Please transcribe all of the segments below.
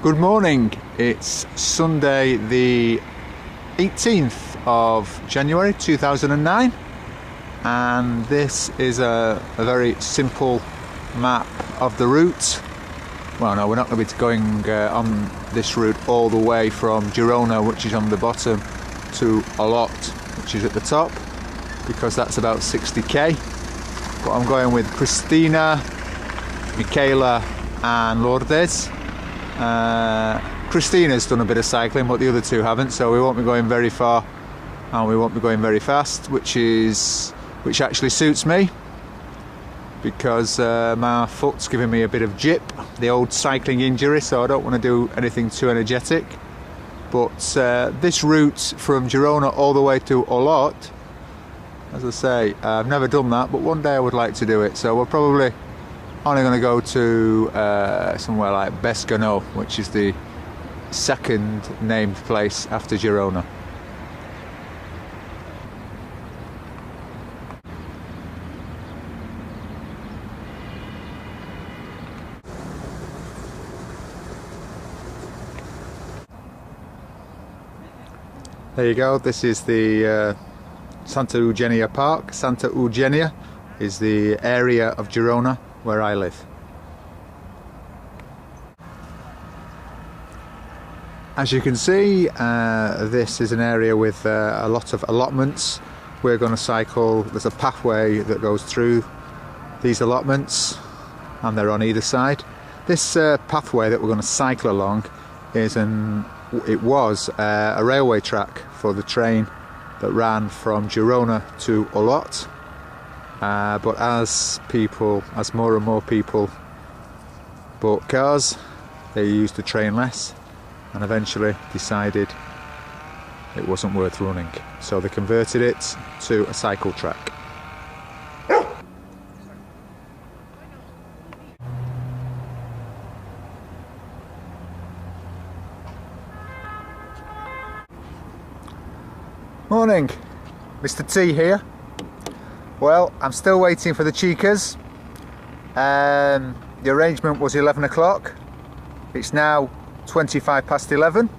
Good morning, it's Sunday the 18th of January 2009 and this is a very simple map of the route. Well, no, we're not going to be going on this route all the way from Girona, which is on the bottom, to Olot, which is at the top, because that's about 60k. But I'm going with Christina, Michaela and Lourdes. Christina's done a bit of cycling, but the other two haven't, so we won't be going very far and we won't be going very fast, which actually suits me because my foot's giving me a bit of jip, the old cycling injury, so I don't want to do anything too energetic. But this route from Girona all the way to Olot, as I say, I've never done that, but one day I would like to do it, so we're probably only going to go to somewhere like Bescanó, which is the second named place after Girona. There you go, this is the Santa Eugenia Park. Santa Eugenia is the area of Girona where I live. As you can see, this is an area with a lot of allotments. We're going to cycle, there's a pathway that goes through these allotments and they're on either side. This pathway that we're going to cycle along was a railway track for the train that ran from Girona to Olot. But as more and more people bought cars, they used the train less and eventually decided it wasn't worth running. So they converted it to a cycle track. Morning, Mr. T here. Well, I'm still waiting for the chicas. The arrangement was 11 o'clock. It's now 25 past 11.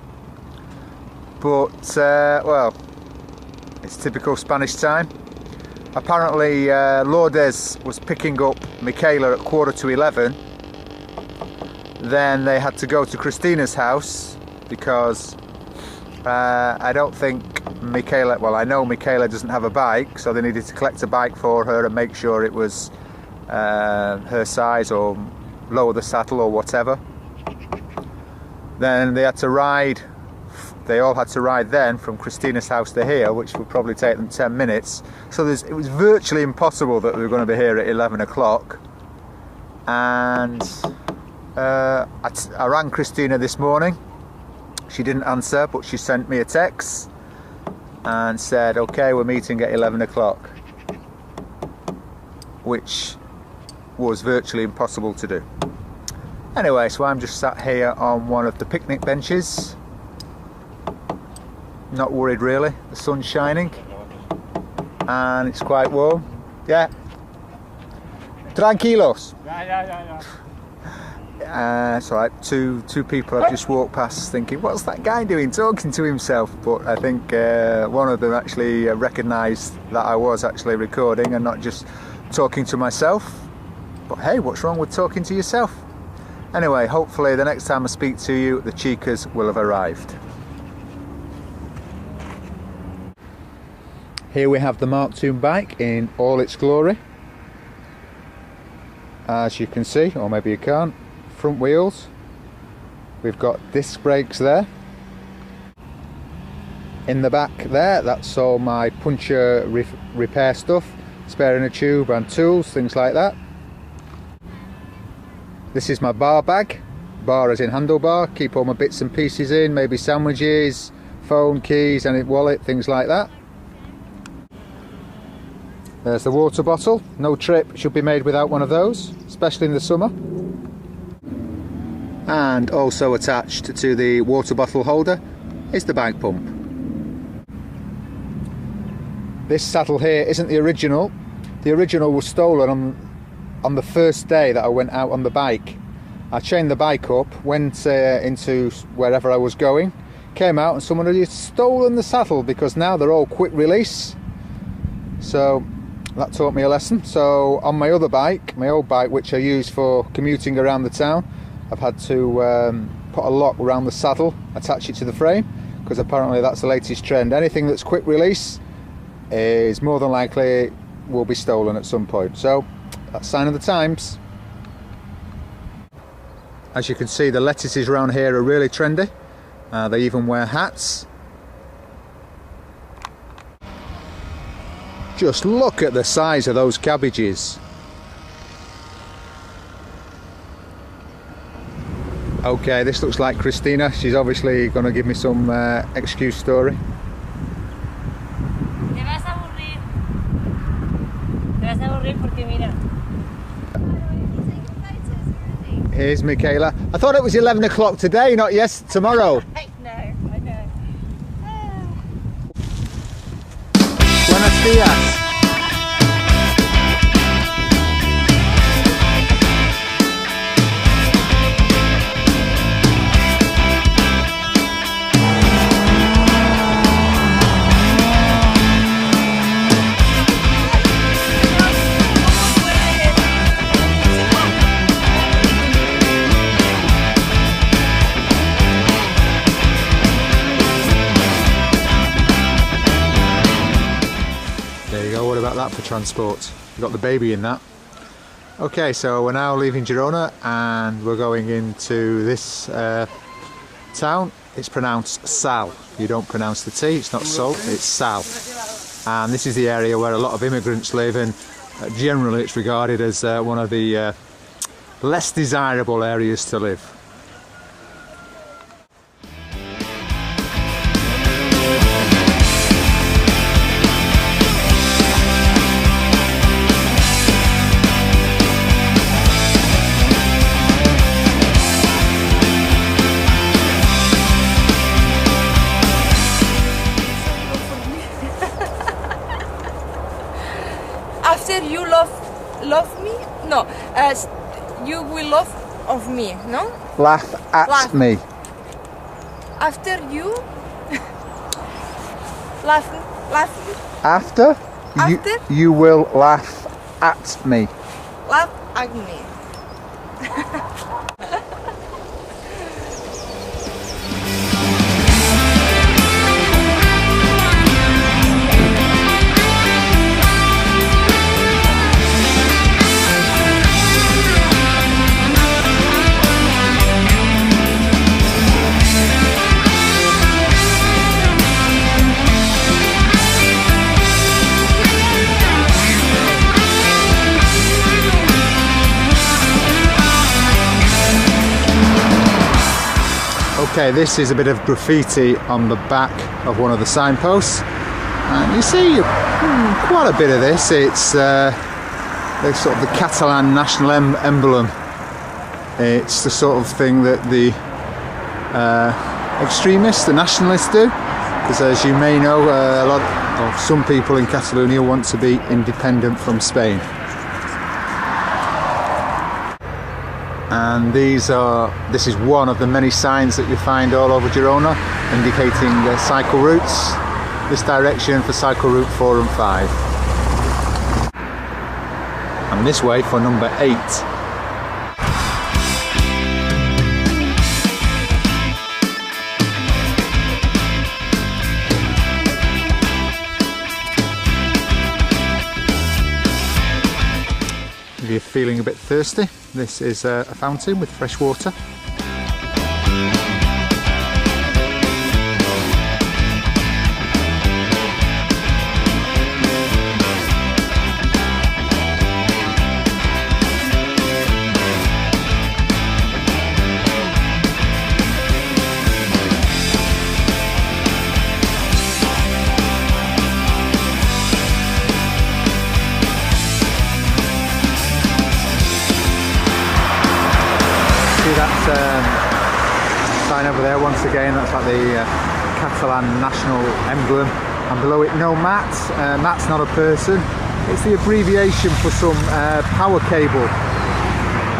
But, well, it's typical Spanish time. Apparently, Lourdes was picking up Michaela at 10:45. Then they had to go to Christina's house because I don't think Michaela, well, I know Michaela doesn't have a bike, so they needed to collect a bike for her and make sure it was her size or lower the saddle or whatever. Then they all had to ride then from Christina's house to here, which would probably take them 10 minutes. So it was virtually impossible that we were going to be here at 11 o'clock. And I rang Christina this morning. She didn't answer, but she sent me a text and said, okay, we're meeting at 11 o'clock, which was virtually impossible to do. Anyway, so I'm just sat here on one of the picnic benches, not worried really. The sun's shining and it's quite warm. Yeah, tranquilos. Yeah. So like two people have just walked past thinking, what's that guy doing, talking to himself? But I think one of them actually recognised that I was actually recording and not just talking to myself. But hey, what's wrong with talking to yourself? Anyway, hopefully the next time I speak to you, the chicas will have arrived. Here we have the Mark II bike in all its glory. As you can see, or maybe you can't, front wheels. We've got disc brakes there. In the back there, that's all my puncture repair stuff, spare inner tube and tools, things like that. This is my bar bag, bar as in handlebar, keep all my bits and pieces in, maybe sandwiches, phone, keys, and wallet, things like that. There's the water bottle, no trip should be made without one of those, especially in the summer. And also attached to the water bottle holder is the bike pump. This saddle here isn't the original. The original was stolen on the first day that I went out on the bike. I chained the bike up, went into wherever I was going, came out and someone had stolen the saddle, because now they're all quick release. So that taught me a lesson. So on my other bike, my old bike, which I use for commuting around the town, I've had to put a lock around the saddle, attach it to the frame, because apparently that's the latest trend. Anything that's quick release is more than likely will be stolen at some point. So that's a sign of the times. As you can see, the lettuces around here are really trendy. They even wear hats. Just look at the size of those cabbages. Okay, this looks like Christina. She's obviously going to give me some excuse story. Te vas a aburrir. Te vas a aburrir porque mira. Here's Michaela. I thought it was 11 o'clock today, not tomorrow. I know. Buenos días. What about that for transport? You've got the baby in that. Okay, so we're now leaving Girona and we're going into this town. It's pronounced Sal. You don't pronounce the T, it's not Sol, it's Sal. And this is the area where a lot of immigrants live, and generally it's regarded as one of the less desirable areas to live. After you love me? No, you will love of me, no? Laugh at me. After you laugh After? You will laugh at me. laugh at me. Okay, this is a bit of graffiti on the back of one of the signposts, and you see quite a bit of this. It's the sort of the Catalan national emblem. It's the sort of thing that the extremists, the nationalists do, because as you may know, some people in Catalonia want to be independent from Spain. And this is one of the many signs that you find all over Girona indicating cycle routes. This direction for cycle route 4 and 5. And this way for number 8. If you're feeling a bit thirsty, this is a fountain with fresh water. Sign over there once again, that's like the Catalan national emblem, and below it no mats. Mat's not a person, it's the abbreviation for some power cable.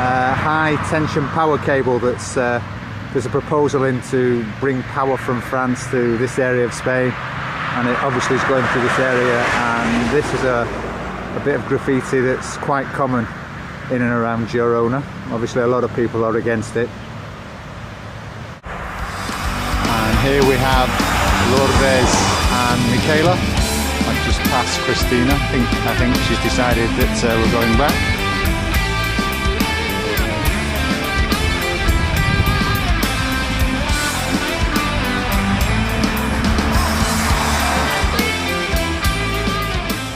high tension power cable that's there's a proposal in to bring power from France to this area of Spain, and it obviously is going through this area, and this is a bit of graffiti that's quite common in and around Girona. Obviously a lot of people are against it. And here we have Lourdes and Michaela. I've just passed Christina. I think she's decided that we're going back.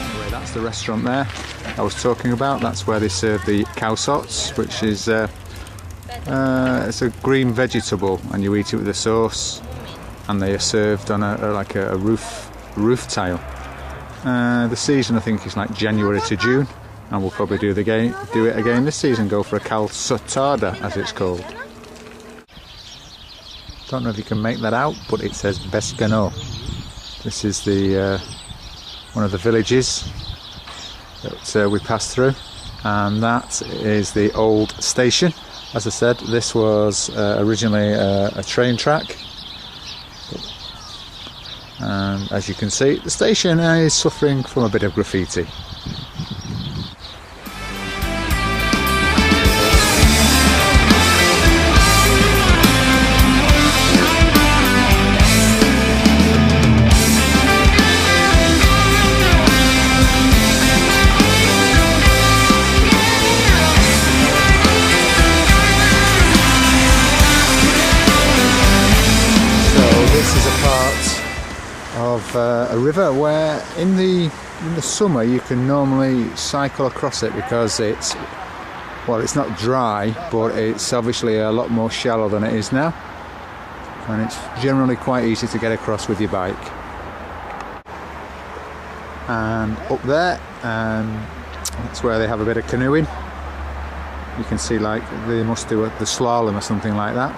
Anyway, that's the restaurant there I was talking about. That's where they serve the calçots, which is it's a green vegetable, and you eat it with a sauce, and they are served on like a roof tile. The season I think is like January to June, and we'll probably do it again this season. Go for a calçotada, as it's called. Don't know if you can make that out, but it says Bescanó. This is the one of the villages that we passed through, and that is the old station. As I said, this was originally a train track, and as you can see, the station is suffering from a bit of graffiti. Of a river where in the summer you can normally cycle across it, because it's not dry, but it's obviously a lot more shallow than it is now, and it's generally quite easy to get across with your bike. And up there, that's where they have a bit of canoeing. You can see like they must do the slalom or something like that.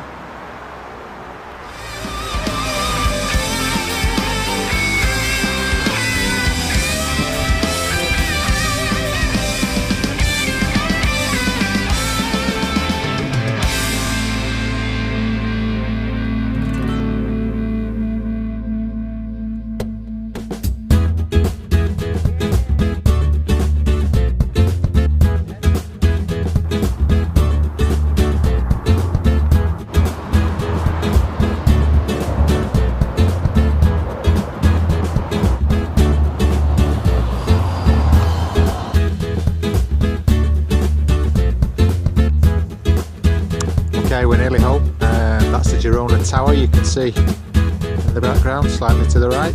Okay, we're nearly home. That's the Girona Tower, you can see in the background, slightly to the right.